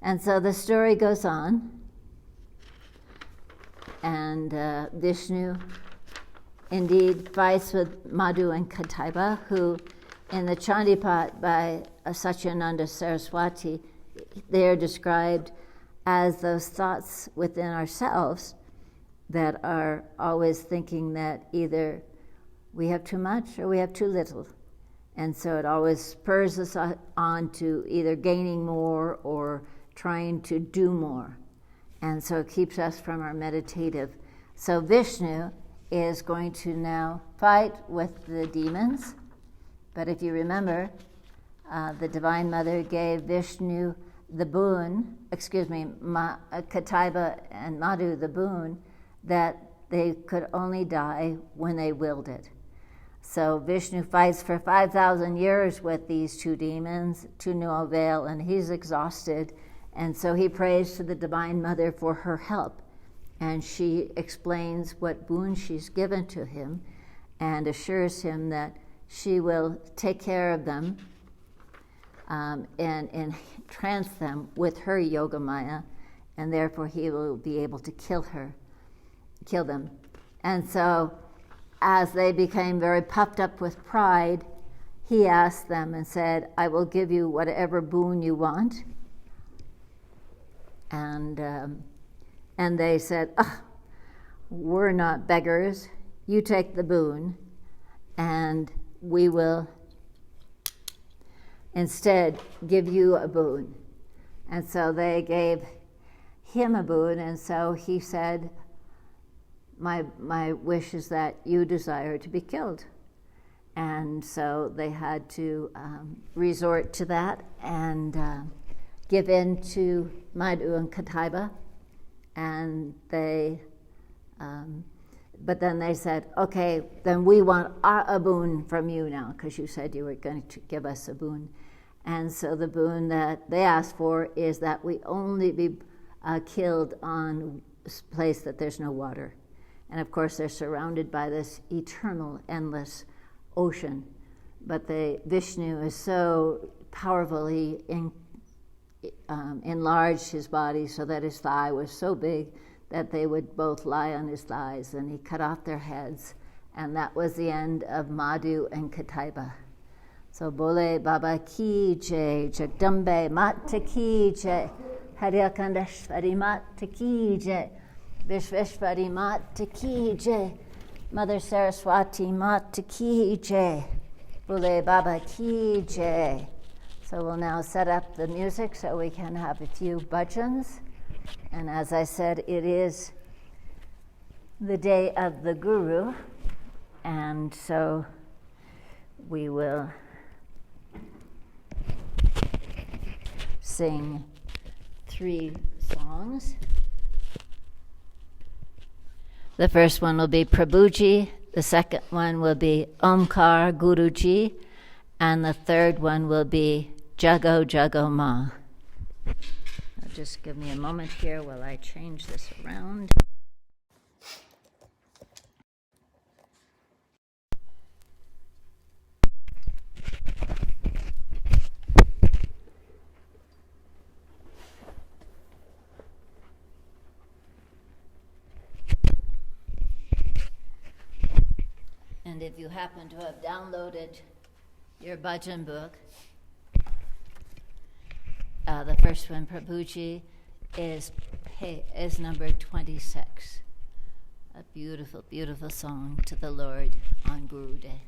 Speaker 1: And so the story goes on, and Vishnu indeed fights with Madhu and Kaitabha, who in the Chandipat by Satyananda Saraswati, they are described as those thoughts within ourselves that are always thinking that either we have too much or we have too little. And so it always spurs us on to either gaining more or trying to do more. And so it keeps us from our meditative. So Vishnu is going to now fight with the demons. But if you remember, the Divine Mother gave Vishnu the boon, Kaitabha and Madhu the boon, that they could only die when they willed it. So Vishnu fights for 5,000 years with these two demons to no avail, and he's exhausted. And so he prays to the Divine Mother for her help. And she explains what boon she's given to him and assures him that she will take care of them and entrance them with her Yoga Maya, and therefore he will be able to kill them. And so as they became very puffed up with pride, he asked them and said, I will give you whatever boon you want. And they said, we're not beggars. You take the boon, and we will instead give you a boon. And so they gave him a boon, and so he said, my wish is that you desire to be killed. And so they had to resort to that and give in to Madhu and Kaitabha. And they, but then they said, okay, then we want a boon from you now, because you said you were going to give us a boon. And so the boon that they asked for is that we only be killed on a place that there's no water. And of course, they're surrounded by this eternal, endless ocean. But Vishnu is so powerfully enlarged his body so that his thigh was so big that they would both lie on his thighs, and he cut off their heads. And that was the end of Madhu and Kaitabha. So Bole Baba Ki Jai, Jagdambe Mata Ki Jai, Haryakandeshwari Mata Ki Jai, Vishveshwari Mata Ki Jai, Mother Saraswati Mata Ki Jai, Bole Baba Ki Jai. So we'll now set up the music so we can have a few bhajans. And as I said, it is the day of the Guru, and so we will sing 3 songs. The first one will be Prabhuji, the second one will be Omkar Guruji, And the third one will be Jago Jago Ma. Now just give me a moment here while I change this around. And if you happen to have downloaded your bhajan book, the first one, Prabhuji, is number 26. A beautiful, beautiful song to the Lord on Guru Day.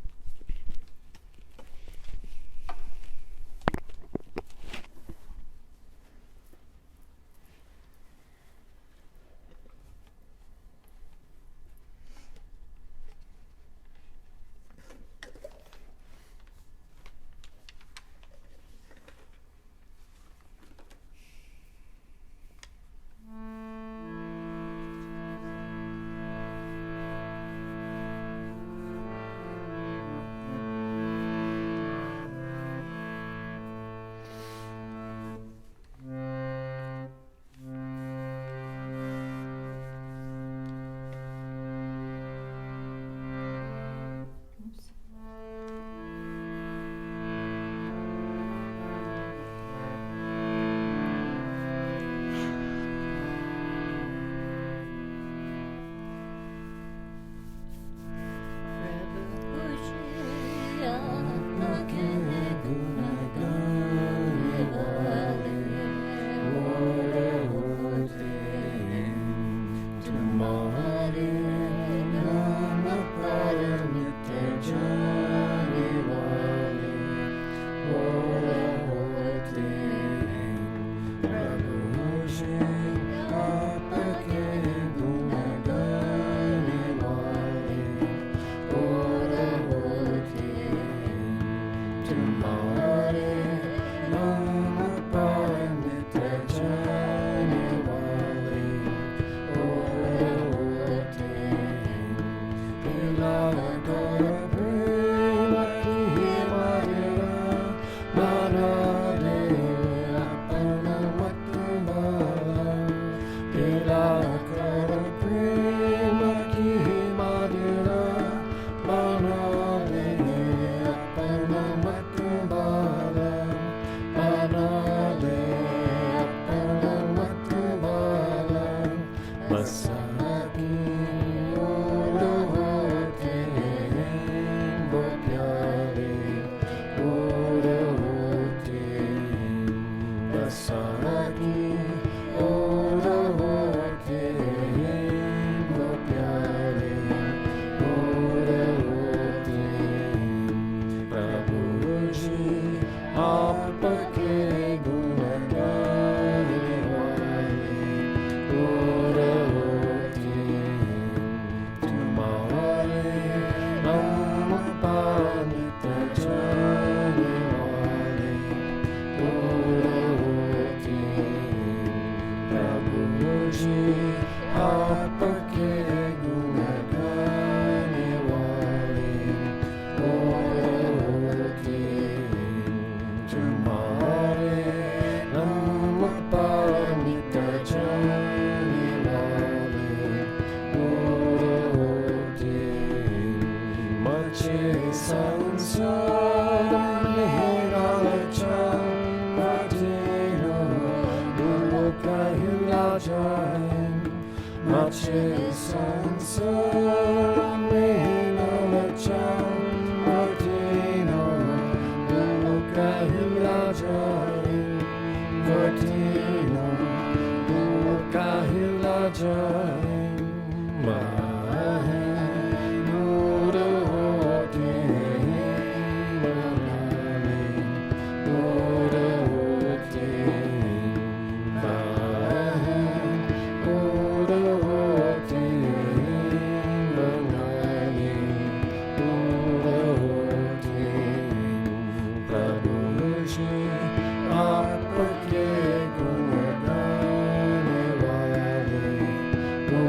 Speaker 2: Oh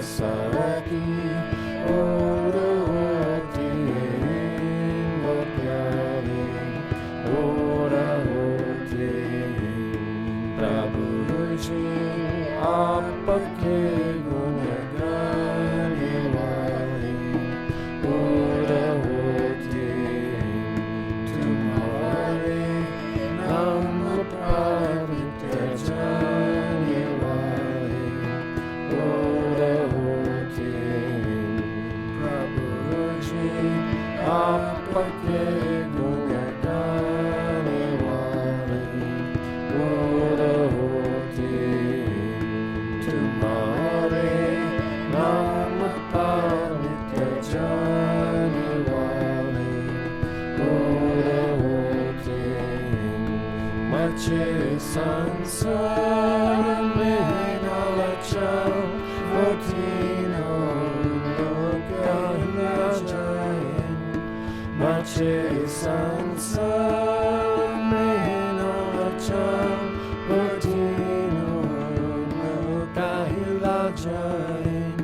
Speaker 2: Sati Oroti Bhopyari Orahoti Prabhuji Apake Gunagani Wali Orahoti Tumhare Nam Pavitra Jani Wali Orahoti Prabhuji Apake Gunagani Wali Orahoti Tumhare Nam Pavitra Jani Wali Orahoti Mache Sansara Menalacham Vatino Lokayajayan Mache Sansara Menalacham Vatino Lokayajayan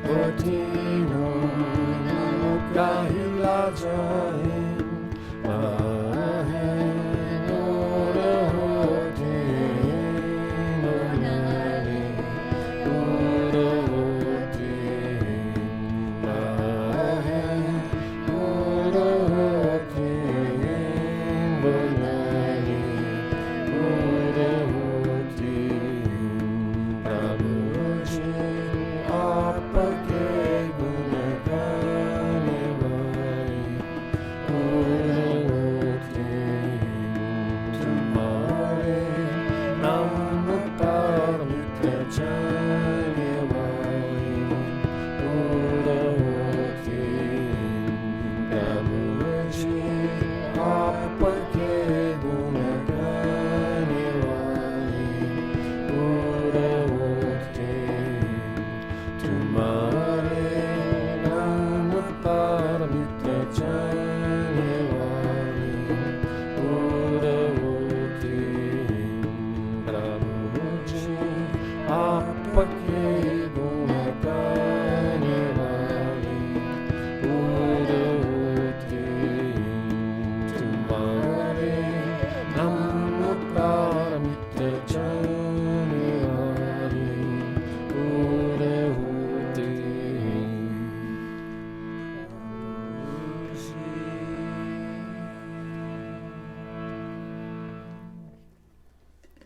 Speaker 2: Vatino Lokayajayan Mahen Orahoti Nonani Orahoti Mahen Orahoti Nonani Orahoti Prabhuji Apake Gunagani Wali Orahoti Tumhare Nam Pavitra Jani Wali Orahoti Prabhuji Apake Gunagani Wali Orahoti Tumhare Nam Pavitra Jani Wali Orahoti Prabhuji Apake Gunagani Wali Orahoti Tumhare Nam Pavitra Jani Wali Orahoti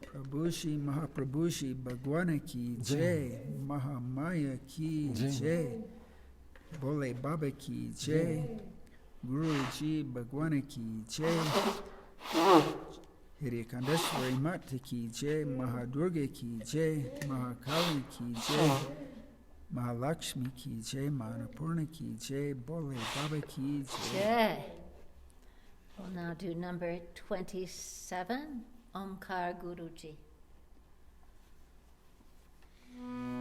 Speaker 3: Prabhushi Mahaprabhushi Bhagwana ki Jai, Mahamaya ki Jai, Bole Baba ki Jai, Guruji Bhagwana ki Jai, Hirikandeshwari Mata ki Jai, Mahadurga ki Jai, Mahakali ki Jai, Mahalakshmi ki Jai, Manapurna ki Jai, Bole Baba ki Jai.
Speaker 1: Jai. We'll now do number 27, Omkar Guruji.
Speaker 2: Om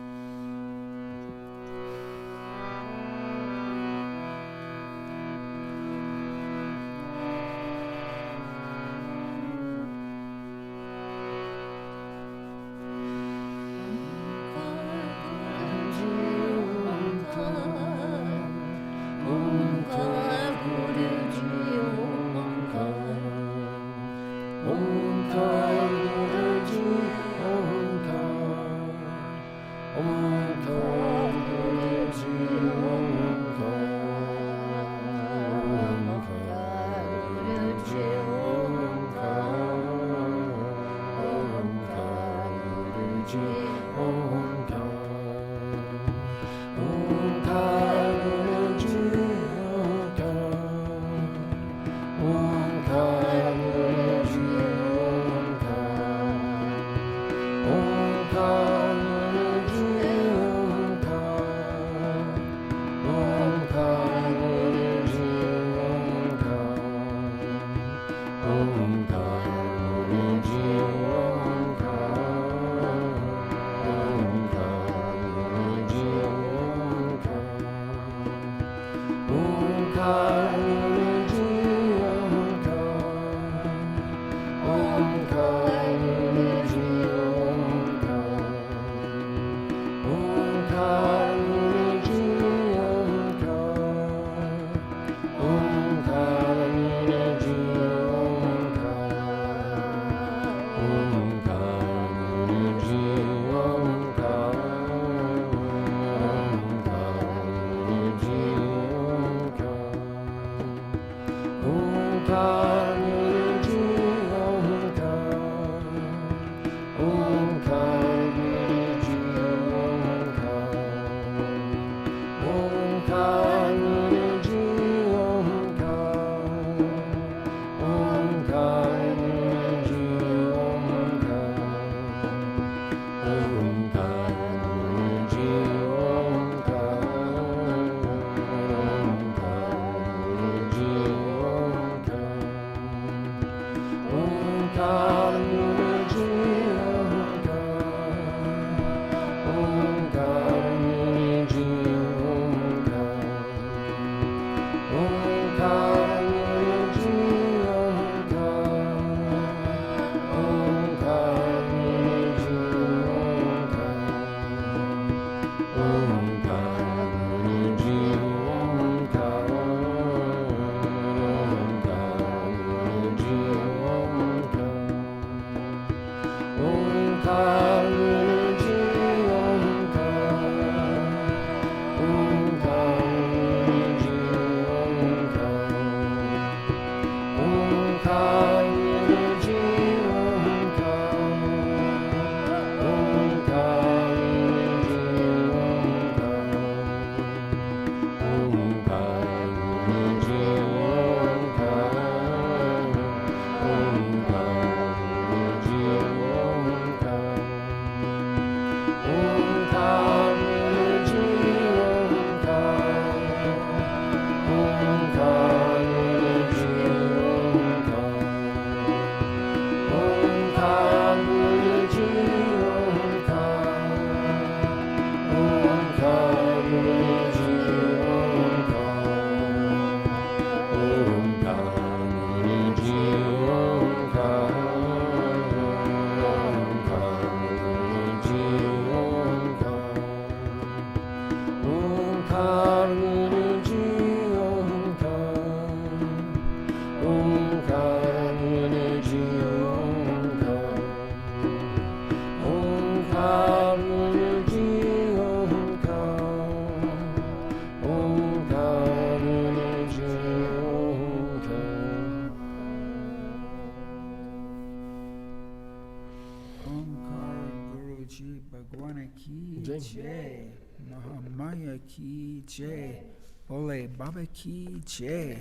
Speaker 3: Jai, Mahamaya ki Jai, Bole Baba ki Jai,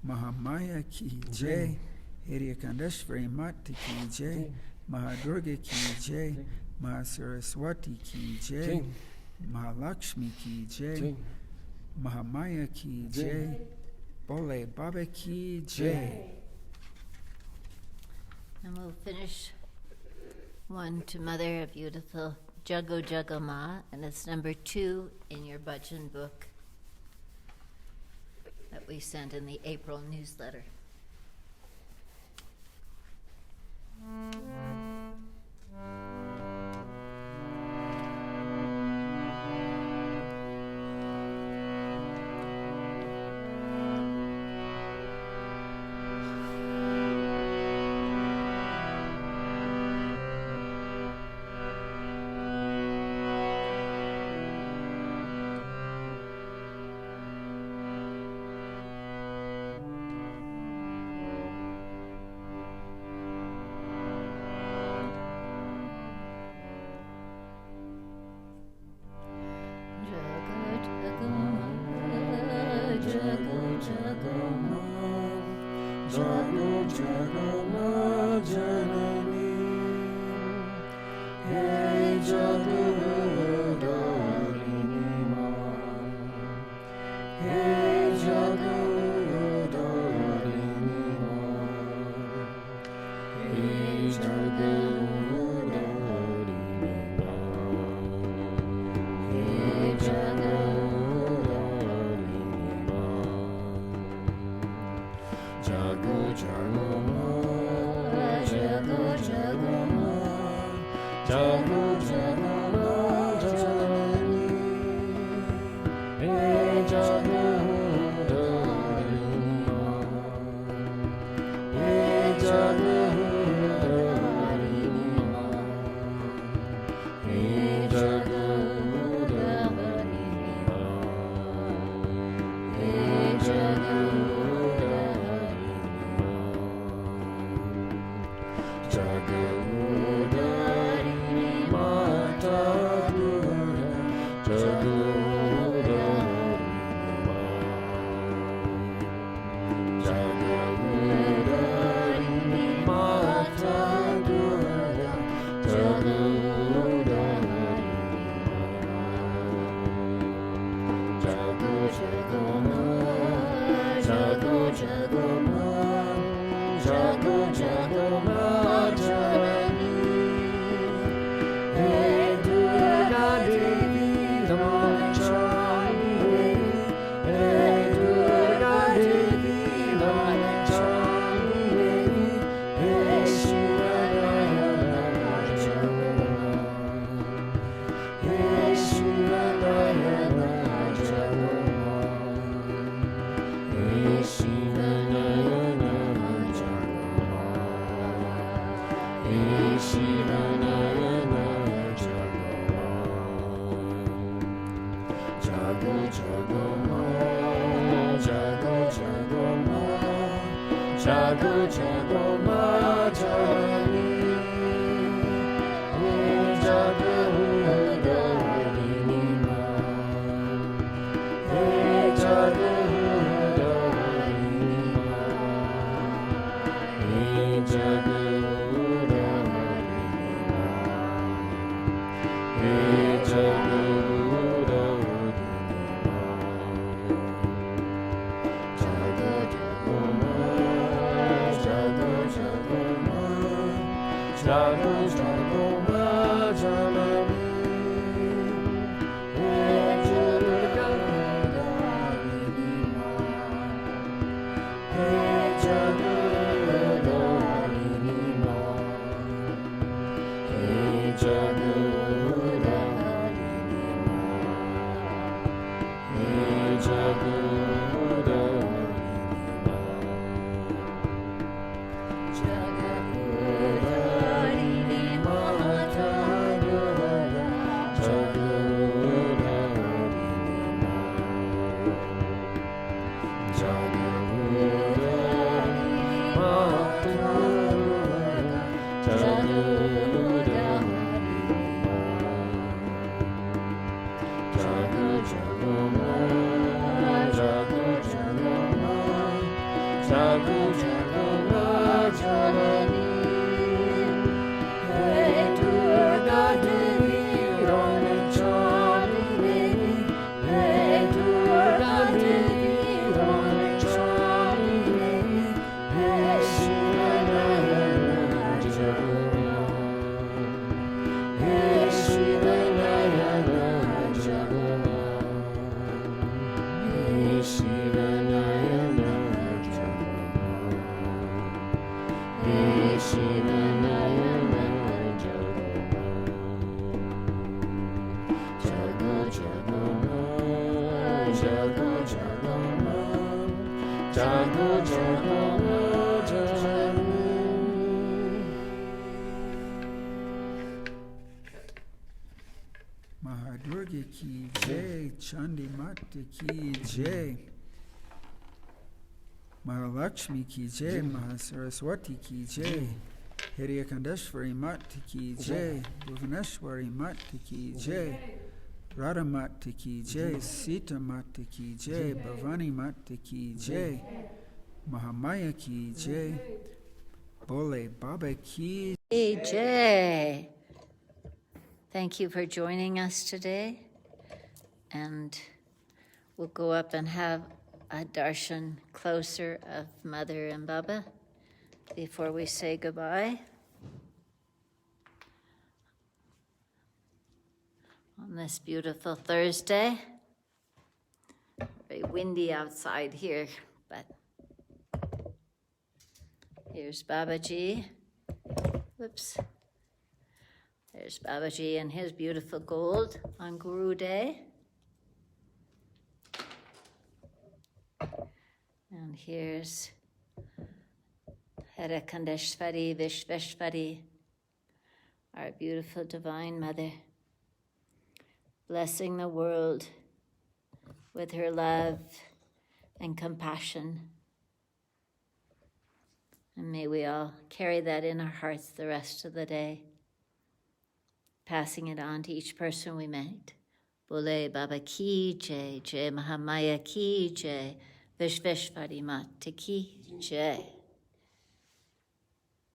Speaker 3: Mahamaya ki Jai, Hiryakandeshvari Mata ki Jai, Mahadurga ki Jai, Mahasaraswati ki Jai, Mahalakshmi ki Jai, Mahamaya ki Jai, Bole Baba ki Jai.
Speaker 1: And we'll finish one to Mother, a beautiful Jago Jago Ma, and it's number 2 in your bhajan book that we sent in the April newsletter.
Speaker 2: Jago Jago Ma, Jago Jago Ma, Jago Jago Ma Janani. Hey Durga Devi, Ranachari Devi. Hey Durga Devi, Ranachari Devi. Hey Shiva Nayana Jago Ma. Hey Shiva Nayana Jago Ma. Hey Shiva Nayana Jago Ma. Hey Shiva Nayana Jago Ma. Jago Jago Ma, Jago Jago Ma, Jago Jago Ma Janani.
Speaker 3: Mahadurga ki jai, Chandi Mata ki jai, Mahalakshmi ki jai, Mahasaraswati ki jai, Hiryakandeshwari Mata ki jai, Bhuvaneshwari Mata ki jai, Radha Mata ki jai, Sita Mata ki jai, Bhavani Mata ki jai, Mahamaya ki jai, Bole Baba ki
Speaker 1: Jai. Thank you for joining us today. And we'll go up and have a darshan closer of Mother and Baba before we say goodbye. On this beautiful Thursday. Very windy outside here, but here's Babaji. Whoops. There's Babaji and his beautiful gold on Guru Day. And here's Harakandeshwari Vishveshwari, our beautiful Divine Mother, blessing the world with her love and compassion. And may we all carry that in our hearts the rest of the day, passing it on to each person we meet. Bole Baba ki jai, Jai Mahamaya ki jai, Vishveshwari Mata ki jai.